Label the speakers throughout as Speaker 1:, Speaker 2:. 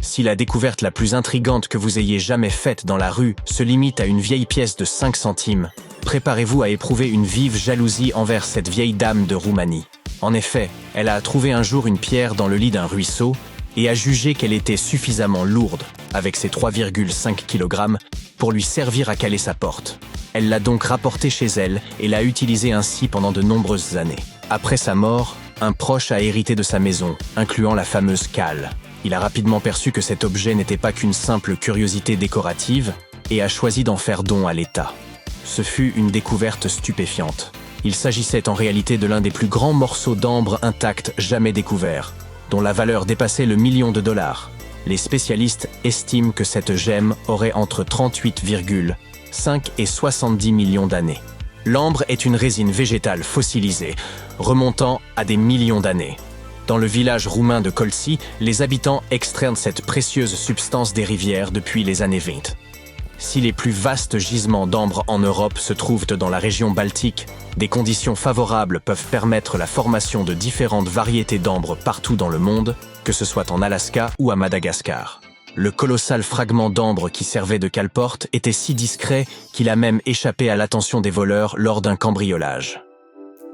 Speaker 1: Si la découverte la plus intrigante que vous ayez jamais faite dans la rue se limite à une vieille pièce de 5 centimes, préparez-vous à éprouver une vive jalousie envers cette vieille dame de Roumanie. En effet, elle a trouvé un jour une pierre dans le lit d'un ruisseau et a jugé qu'elle était suffisamment lourde, avec ses 3,5 kg, pour lui servir à caler sa porte. Elle l'a donc rapportée chez elle et l'a utilisée ainsi pendant de nombreuses années. Après sa mort, un proche a hérité de sa maison, incluant la fameuse cale. Il a rapidement perçu que cet objet n'était pas qu'une simple curiosité décorative et a choisi d'en faire don à l'État. Ce fut une découverte stupéfiante. Il s'agissait en réalité de l'un des plus grands morceaux d'ambre intact jamais découverts, dont la valeur dépassait le million de dollars. Les spécialistes estiment que cette gemme aurait entre 38,5 et 70 millions d'années. L'ambre est une résine végétale fossilisée, remontant à des millions d'années. Dans le village roumain de Colți, les habitants extraient cette précieuse substance des rivières depuis les années 20. Si les plus vastes gisements d'ambre en Europe se trouvent dans la région baltique, des conditions favorables peuvent permettre la formation de différentes variétés d'ambre partout dans le monde, que ce soit en Alaska ou à Madagascar. Le colossal fragment d'ambre qui servait de cale-porte était si discret qu'il a même échappé à l'attention des voleurs lors d'un cambriolage.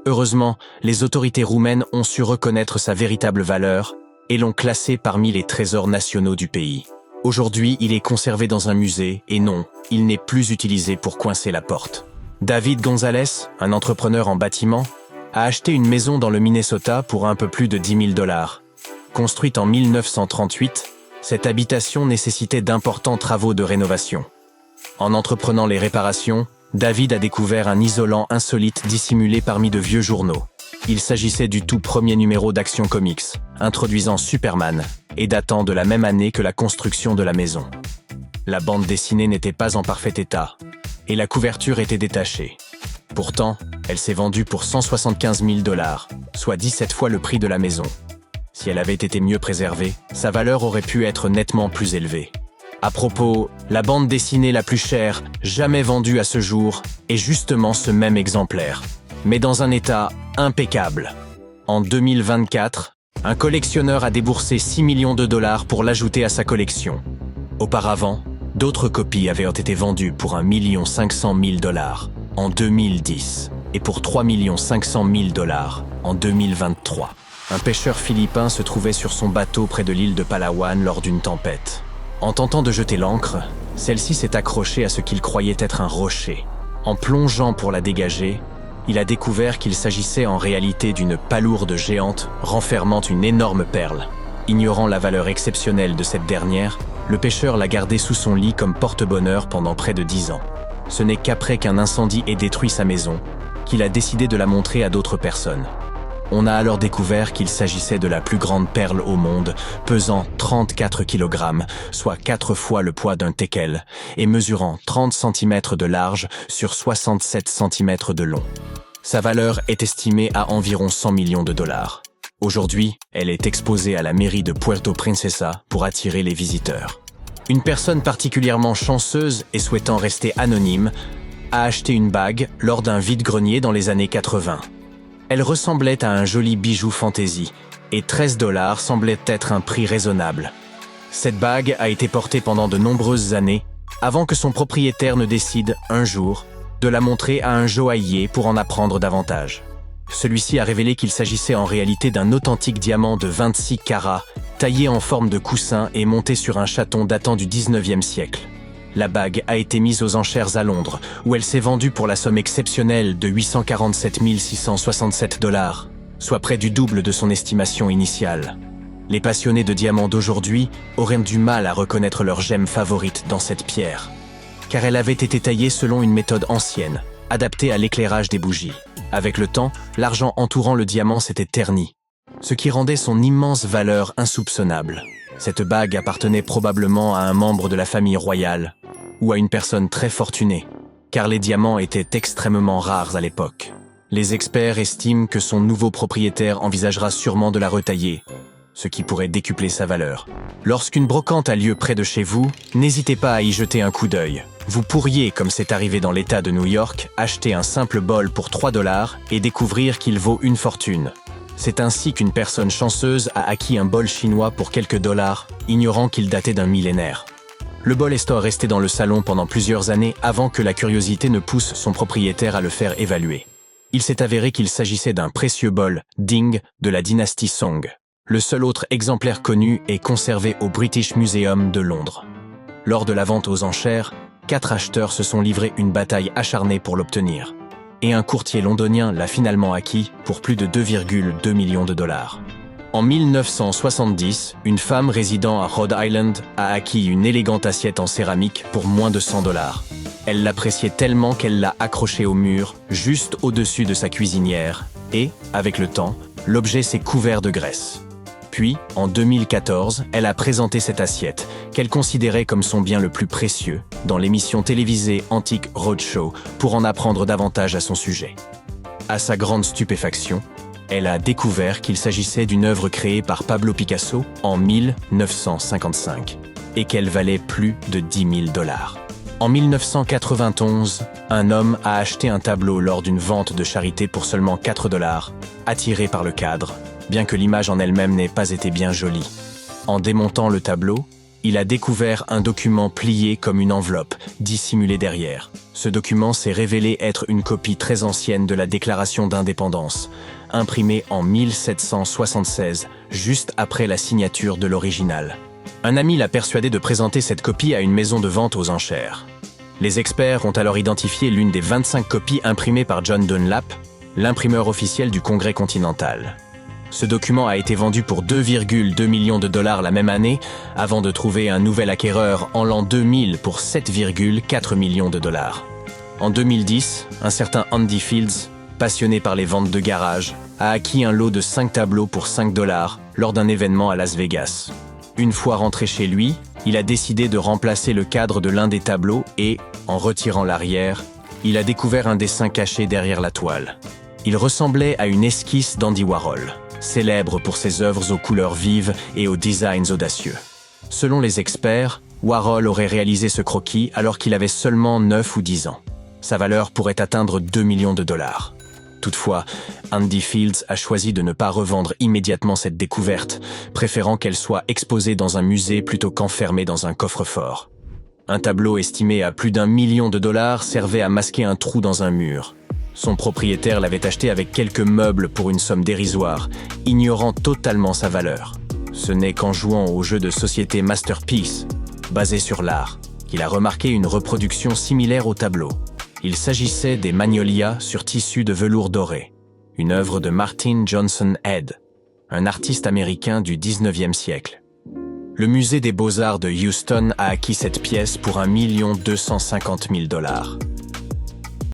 Speaker 1: Heureusement, les autorités roumaines ont su reconnaître sa véritable valeur et l'ont classé parmi les trésors nationaux du pays. Aujourd'hui, il est conservé dans un musée et non, il n'est plus utilisé pour coincer la porte. David Gonzalez, un entrepreneur en bâtiment, a acheté une maison dans le Minnesota pour un peu plus de 10 000 $. Construite en 1938, cette habitation nécessitait d'importants travaux de rénovation. En entreprenant les réparations, David a découvert un isolant insolite dissimulé parmi de vieux journaux. Il s'agissait du tout premier numéro d'Action Comics, introduisant Superman, et datant de la même année que la construction de la maison. La bande dessinée n'était pas en parfait état, et la couverture était détachée. Pourtant, elle s'est vendue pour 175 000 $, soit 17 fois le prix de la maison. Si elle avait été mieux préservée, sa valeur aurait pu être nettement plus élevée. À propos, la bande dessinée la plus chère jamais vendue à ce jour est justement ce même exemplaire, mais dans un état impeccable. En 2024, un collectionneur a déboursé 6 millions de $ pour l'ajouter à sa collection. Auparavant, d'autres copies avaient été vendues pour 1 500 000 $ en 2010 et pour 3 500 000 $ en 2023. Un pêcheur philippin se trouvait sur son bateau près de l'île de Palawan lors d'une tempête. En tentant de jeter l'ancre, celle-ci s'est accrochée à ce qu'il croyait être un rocher. En plongeant pour la dégager, il a découvert qu'il s'agissait en réalité d'une palourde géante renfermant une énorme perle. Ignorant la valeur exceptionnelle de cette dernière, le pêcheur l'a gardée sous son lit comme porte-bonheur pendant près de 10 ans. Ce n'est qu'après qu'un incendie ait détruit sa maison qu'il a décidé de la montrer à d'autres personnes. On a alors découvert qu'il s'agissait de la plus grande perle au monde, pesant 34 kg, soit 4 fois le poids d'un teckel, et mesurant 30 cm de large sur 67 cm de long. Sa valeur est estimée à environ 100 millions de $. Aujourd'hui, elle est exposée à la mairie de Puerto Princesa pour attirer les visiteurs. Une personne particulièrement chanceuse et souhaitant rester anonyme a acheté une bague lors d'un vide-grenier dans les années 80. Elle ressemblait à un joli bijou fantaisie, et 13 $ semblait être un prix raisonnable. Cette bague a été portée pendant de nombreuses années, avant que son propriétaire ne décide, un jour, de la montrer à un joaillier pour en apprendre davantage. Celui-ci a révélé qu'il s'agissait en réalité d'un authentique diamant de 26 carats, taillé en forme de coussin et monté sur un chaton datant du 19e siècle. La bague a été mise aux enchères à Londres, où elle s'est vendue pour la somme exceptionnelle de 847 667 $, soit près du double de son estimation initiale. Les passionnés de diamants d'aujourd'hui auraient du mal à reconnaître leur gemme favorite dans cette pierre, car elle avait été taillée selon une méthode ancienne, adaptée à l'éclairage des bougies. Avec le temps, l'argent entourant le diamant s'était terni, ce qui rendait son immense valeur insoupçonnable. Cette bague appartenait probablement à un membre de la famille royale, ou à une personne très fortunée, car les diamants étaient extrêmement rares à l'époque. Les experts estiment que son nouveau propriétaire envisagera sûrement de la retailler, ce qui pourrait décupler sa valeur. Lorsqu'une brocante a lieu près de chez vous, n'hésitez pas à y jeter un coup d'œil. Vous pourriez, comme c'est arrivé dans l'État de New York, acheter un simple bol pour 3 $ et découvrir qu'il vaut une fortune. C'est ainsi qu'une personne chanceuse a acquis un bol chinois pour quelques dollars, ignorant qu'il datait d'un millénaire. Le bol est resté dans le salon pendant plusieurs années avant que la curiosité ne pousse son propriétaire à le faire évaluer. Il s'est avéré qu'il s'agissait d'un précieux bol, Ding, de la dynastie Song. Le seul autre exemplaire connu est conservé au British Museum de Londres. Lors de la vente aux enchères, 4 acheteurs se sont livrés une bataille acharnée pour l'obtenir. Et un courtier londonien l'a finalement acquis pour plus de 2,2 millions de dollars. En 1970, une femme résidant à Rhode Island a acquis une élégante assiette en céramique pour moins de 100 dollars. Elle l'appréciait tellement qu'elle l'a accrochée au mur, juste au-dessus de sa cuisinière, et, avec le temps, l'objet s'est couvert de graisse. Puis, en 2014, elle a présenté cette assiette, qu'elle considérait comme son bien le plus précieux, dans l'émission télévisée Antique Roadshow, pour en apprendre davantage à son sujet. À sa grande stupéfaction, elle a découvert qu'il s'agissait d'une œuvre créée par Pablo Picasso en 1955, et qu'elle valait plus de 10 000 dollars. En 1991, un homme a acheté un tableau lors d'une vente de charité pour seulement 4 dollars, attiré par le cadre, bien que l'image en elle-même n'ait pas été bien jolie. En démontant le tableau, il a découvert un document plié comme une enveloppe, dissimulé derrière. Ce document s'est révélé être une copie très ancienne de la Déclaration d'indépendance, imprimée en 1776, juste après la signature de l'original. Un ami l'a persuadé de présenter cette copie à une maison de vente aux enchères. Les experts ont alors identifié l'une des 25 copies imprimées par John Dunlap, l'imprimeur officiel du Congrès continental. Ce document a été vendu pour 2,2 millions de dollars la même année, avant de trouver un nouvel acquéreur en l'an 2000 pour 7,4 millions de dollars. En 2010, un certain Andy Fields, passionné par les ventes de garage, a acquis un lot de 5 tableaux pour 5 dollars lors d'un événement à Las Vegas. Une fois rentré chez lui, il a décidé de remplacer le cadre de l'un des tableaux et, en retirant l'arrière, il a découvert un dessin caché derrière la toile. Il ressemblait à une esquisse d'Andy Warhol, célèbre pour ses œuvres aux couleurs vives et aux designs audacieux. Selon les experts, Warhol aurait réalisé ce croquis alors qu'il avait seulement 9 ou 10 ans. Sa valeur pourrait atteindre 2 millions de dollars. Toutefois, Andy Fields a choisi de ne pas revendre immédiatement cette découverte, préférant qu'elle soit exposée dans un musée plutôt qu'enfermée dans un coffre-fort. Un tableau estimé à plus d'1 million de dollars servait à masquer un trou dans un mur. Son propriétaire l'avait acheté avec quelques meubles pour une somme dérisoire, ignorant totalement sa valeur. Ce n'est qu'en jouant au jeu de société Masterpiece, basé sur l'art, qu'il a remarqué une reproduction similaire au tableau. Il s'agissait des magnolias sur tissu de velours doré, une œuvre de Martin Johnson Head, un artiste américain du 19e siècle. Le musée des beaux-arts de Houston a acquis cette pièce pour 1 250 000 dollars.